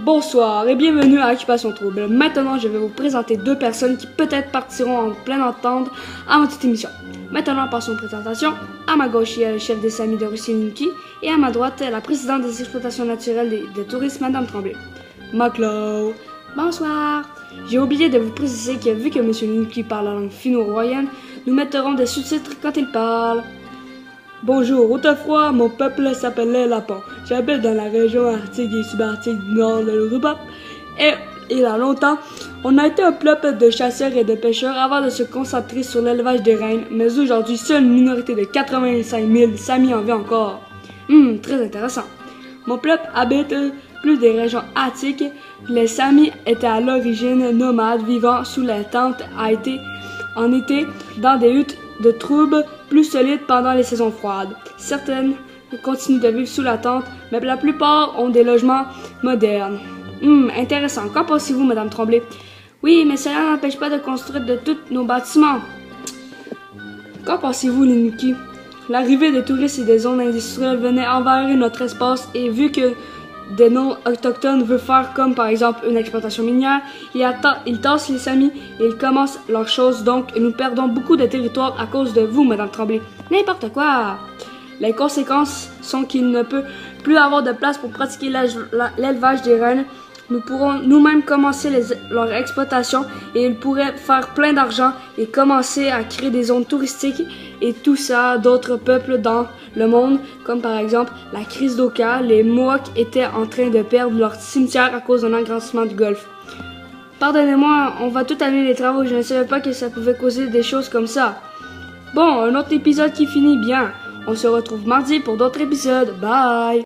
Bonsoir et bienvenue à Occupation Trouble. Maintenant, je vais vous présenter deux personnes qui peut-être partiront en pleine entente avant toute émission. Maintenant, passons aux présentations. À ma gauche, il y a le chef des SAMI de Russie-Ninki et à ma droite, la présidente des exploitations naturelles de tourisme, Madame Tremblay. Maclo. Bonsoir. J'ai oublié de vous préciser que vu que M. Ninki parle la langue finno-royenne, nous mettrons des sous-titres quand il parle. Bonjour, autrefois, mon peuple s'appelle les Lapons. J'habite dans la région arctique et subarctique du nord de l'Europe. Et il y a longtemps, on a été un peuple de chasseurs et de pêcheurs avant de se concentrer sur l'élevage des rennes. Mais aujourd'hui, seule une minorité de 85 000 Samis en vit encore. Très intéressant. Mon peuple habite plus des régions arctiques. Les Samis étaient à l'origine nomades vivant sous les tentes en été dans des huttes de troubles plus solides pendant les saisons froides. Certaines continuent de vivre sous la tente, mais la plupart ont des logements modernes. Intéressant. Qu'en pensez-vous, Madame Tremblay? Oui, mais cela n'empêche pas de construire de tous nos bâtiments. Qu'en pensez-vous, Ninki? L'arrivée des touristes et des zones industrielles venait envahir notre espace et vu que des non-autochtones veulent faire comme par exemple une exploitation minière, ils tassent les Samis et ils commencent leurs choses, donc nous perdons beaucoup de territoire à cause de vous, Madame Tremblay. N'importe quoi! Les conséquences sont qu'il ne peut plus avoir de place pour pratiquer l'élevage des rennes. Nous pourrons nous-mêmes commencer leur exploitation et ils pourraient faire plein d'argent et commencer à créer des zones touristiques et tout ça d'autres peuples dans le monde, comme par exemple la crise d'Oka. Les Mohawks étaient en train de perdre leur cimetière à cause d'un agrandissement du golfe. Pardonnez-moi, on va tout annuler les travaux, je ne savais pas que ça pouvait causer des choses comme ça. Bon, un autre épisode qui finit bien. On se retrouve mardi pour d'autres épisodes. Bye!